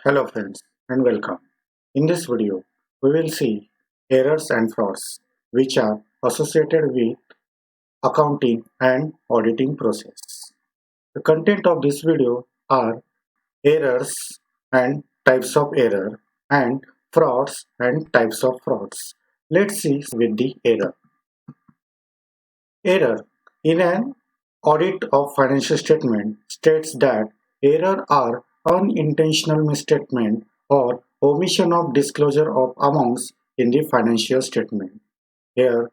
Hello friends and welcome. In this video, we will see errors and frauds which are associated with accounting and auditing process. The content of this video are errors and types of error and frauds and types of frauds. Let's see with the error. Error in an audit of financial statement states that error are unintentional misstatement or omission of disclosure of amounts in the financial statement. Here,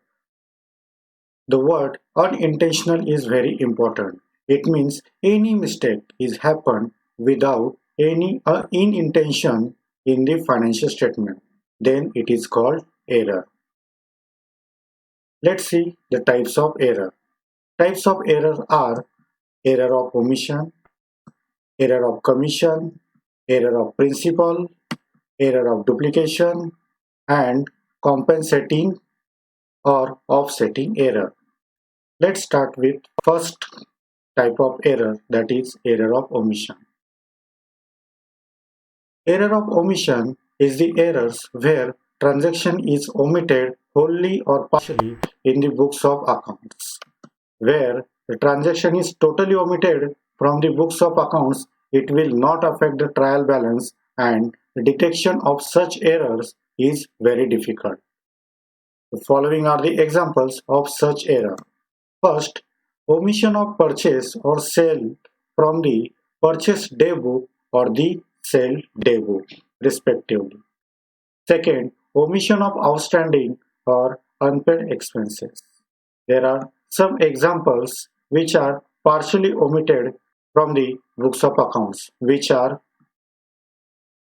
the word unintentional is very important. It means any mistake is happened without any intention in the financial statement. Then it is called error. Let's see the types of error. Types of error are error of omission, error of commission, error of principal, error of duplication, and compensating or offsetting error. Let's start with first type of error, that is error of omission. Error of omission is the errors where transaction is omitted wholly or partially in the books of accounts. Where the transaction is totally omitted from the books of accounts, it will not affect the trial balance and the detection of such errors is very difficult. The following are the examples of such error. First, omission of purchase or sale from the purchase day book or the sale day book, respectively. Second, omission of outstanding or unpaid expenses. There are some examples which are partially omitted from the books of accounts, which are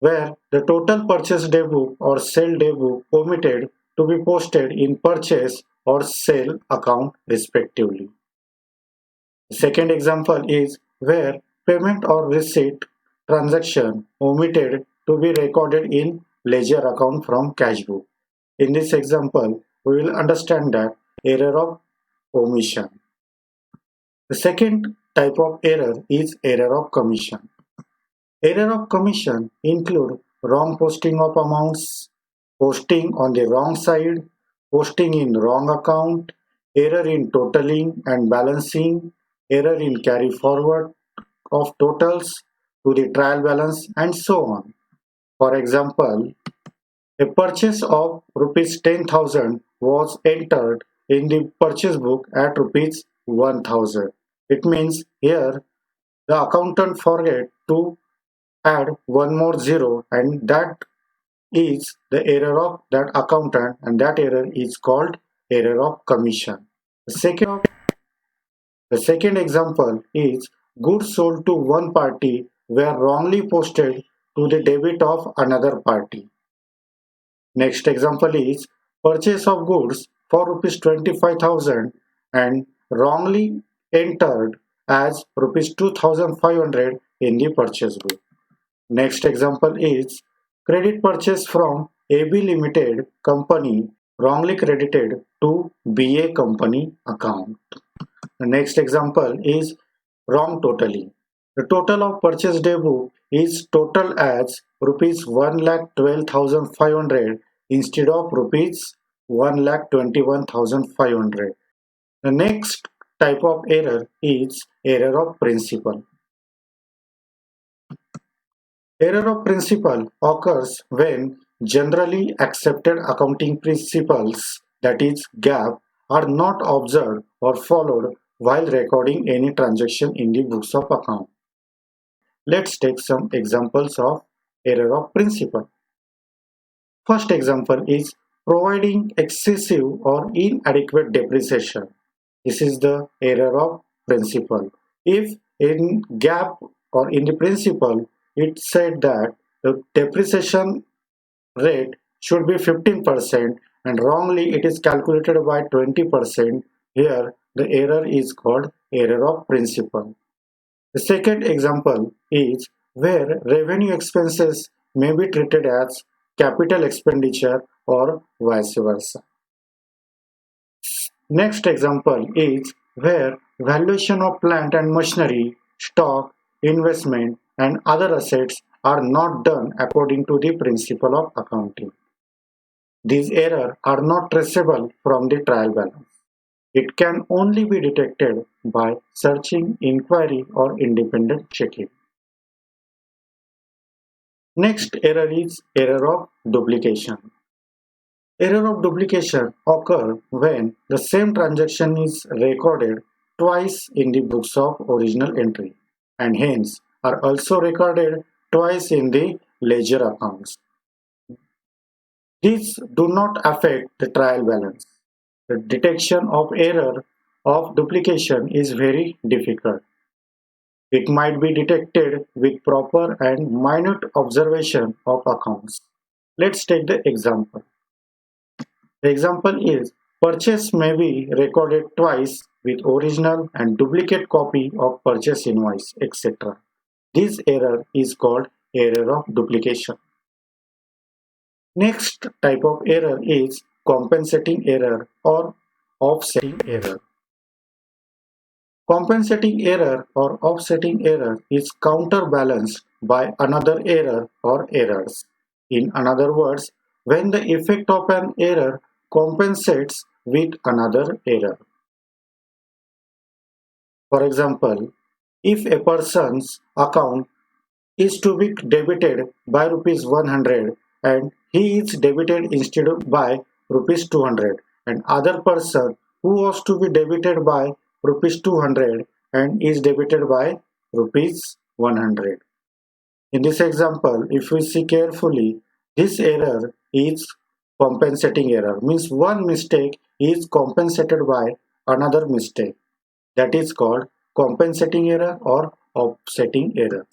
where the total purchase day book or sale day book omitted to be posted in purchase or sale account respectively. The second example is where payment or receipt transaction omitted to be recorded in ledger account from cash book. In this example, we will understand that error of omission. The second type of error is error of commission. Error of commission include wrong posting of amounts, posting on the wrong side, posting in wrong account, error in totaling and balancing, error in carry forward of totals to the trial balance, and so on. For example, a purchase of rupees 10,000 was entered in the purchase book at rupees 1,000. It means here the accountant forget to add one more zero, and that is the error of that accountant, and that error is called error of commission. The second example is goods sold to one party were wrongly posted to the debit of another party. Next example is purchase of goods for rupees 25,000 and wrongly entered as rupees 2,500 in the purchase book. Next example is credit purchase from AB Limited Company wrongly credited to BA Company account. The next example is wrong totaling. The total of purchase day book is total as rupees 1,12,500 instead of rupees 1,21,500. The next type of error is error of principle. Error of principle occurs when generally accepted accounting principles, that is GAAP, are not observed or followed while recording any transaction in the books of account. Let's take some examples of error of principle. First example is providing excessive or inadequate depreciation. This is the error of principle. If in GAAP or in the principle it said that the depreciation rate should be 15% and wrongly it is calculated by 20%, here the error is called error of principle. The second example is where revenue expenses may be treated as capital expenditure or vice versa. Next example is where valuation of plant and machinery, stock, investment, and other assets are not done according to the principle of accounting. These errors are not traceable from the trial balance. It can only be detected by searching, inquiry, or independent checking. Next error is error of duplication. Error of duplication occurs when the same transaction is recorded twice in the books of original entry and hence are also recorded twice in the ledger accounts. These do not affect the trial balance. The detection of error of duplication is very difficult. It might be detected with proper and minute observation of accounts. Let's take the example. The example is purchase may be recorded twice with original and duplicate copy of purchase invoice, etc. This error is called error of duplication. Next type of error is compensating error or offsetting error. Compensating error or offsetting error is counterbalanced by another error or errors. In other words, when the effect of an error compensates with another error. For example, if a person's account is to be debited by rupees 100 and he is debited instead of by rupees 200 and other person who was to be debited by rupees 200 and is debited by rupees 100. In this example, if we see carefully, this error is compensating error, means one mistake is compensated by another mistake. That is called compensating error or offsetting error.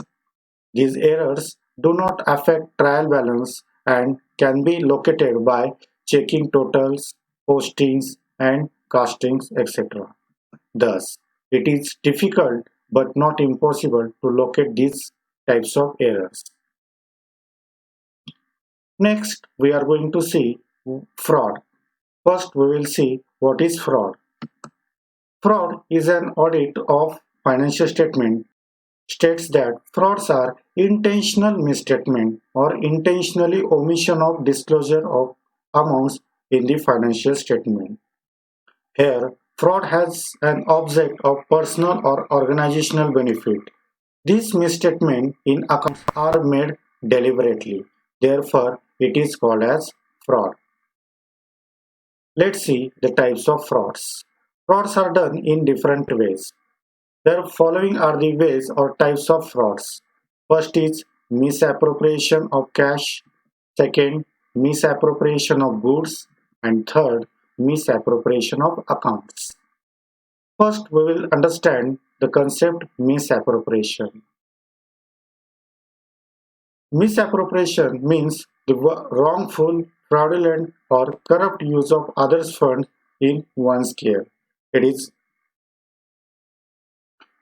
These errors do not affect trial balance and can be located by checking totals, postings, and castings, etc. Thus, it is difficult but not impossible to locate these types of errors. Next, we are going to see fraud. First, we will see what is fraud. Fraud is an audit of financial statement states that frauds are intentional misstatement or intentionally omission of disclosure of amounts in the financial statement. Here, fraud has an object of personal or organizational benefit. These misstatements in accounts are made deliberately. Therefore, it is called as fraud. Let's see the types of frauds. Frauds are done in different ways. The following are the ways or types of frauds. First is misappropriation of cash. Second, misappropriation of goods. And third, misappropriation of accounts. First, we will understand the concept misappropriation. Misappropriation means the wrongful, fraudulent, or corrupt use of others' funds in one's care. It is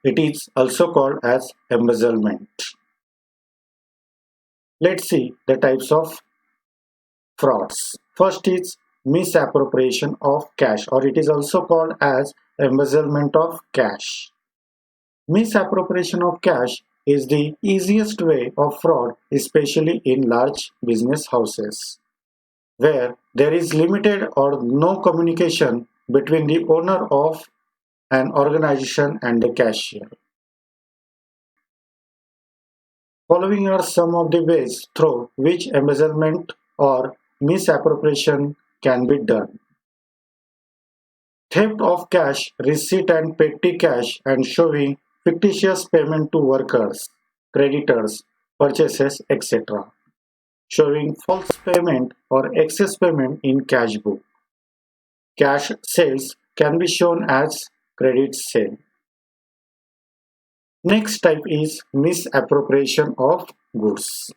It is also called as embezzlement. Let's see the types of frauds. First is misappropriation of cash, or it is also called as embezzlement of cash. Misappropriation of cash is the easiest way of fraud, especially in large business houses, where there is limited or no communication between the owner of an organization and the cashier. Following are some of the ways through which embezzlement or misappropriation can be done. Theft of cash, receipt and petty cash and showing fictitious payment to workers, creditors, purchases, etc. Showing false payment or excess payment in cash book. Cash sales can be shown as credit sale. Next type is misappropriation of goods.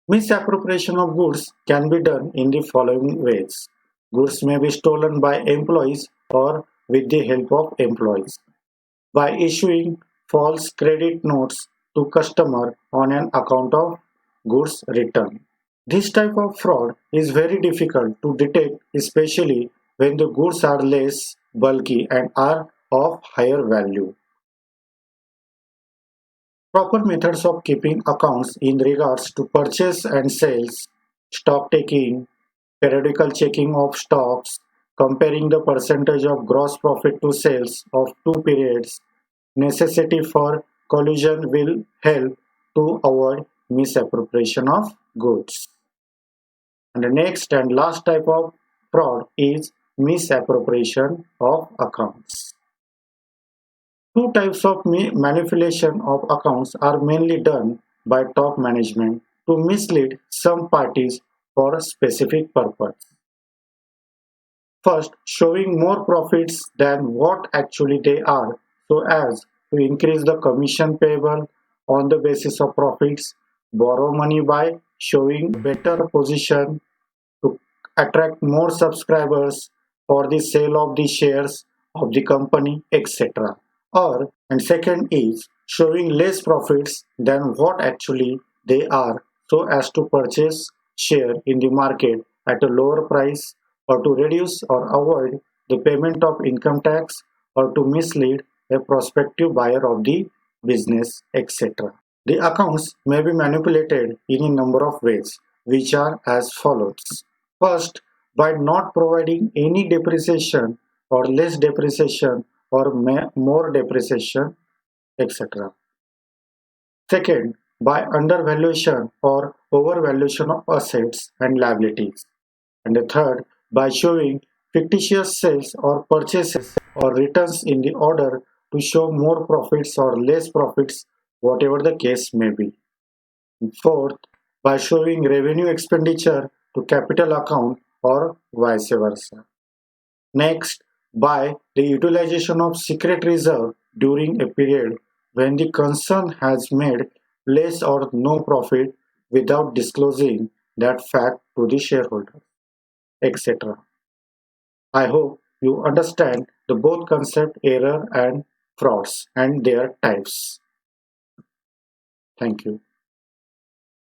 Misappropriation of goods can be done in the following ways. Goods may be stolen by employees or with the help of employees. By issuing false credit notes to customer on an account of goods return. This type of fraud is very difficult to detect, especially when the goods are less bulky and are of higher value. Proper methods of keeping accounts in regards to purchase and sales, stock taking, periodical checking of stocks, comparing the percentage of gross profit to sales of two periods, necessity for collusion will help to avoid misappropriation of goods. And the next and last type of fraud is misappropriation of accounts. Two types of manipulation of accounts are mainly done by top management to mislead some parties for a specific purpose. First, showing more profits than what actually they are so as to increase the commission payable on the basis of profits, borrow money by showing better position to attract more subscribers for the sale of the shares of the company, etc. Or, and second is showing less profits than what actually they are so as to purchase share in the market at a lower price or to reduce or avoid the payment of income tax or to mislead a prospective buyer of the business, etc. The accounts may be manipulated in a number of ways, which are as follows. First, by not providing any depreciation or less depreciation or more depreciation, etc. Second, by undervaluation or overvaluation of assets and liabilities. And the third, by showing fictitious sales or purchases or returns in the order to show more profits or less profits, whatever the case may be. And fourth, by showing revenue expenditure to capital account or vice versa. Next, by the utilization of secret reserve during a period when the concern has made less or no profit without disclosing that fact to the shareholder, etc. I hope you understand the both concept error and frauds and their types. Thank you.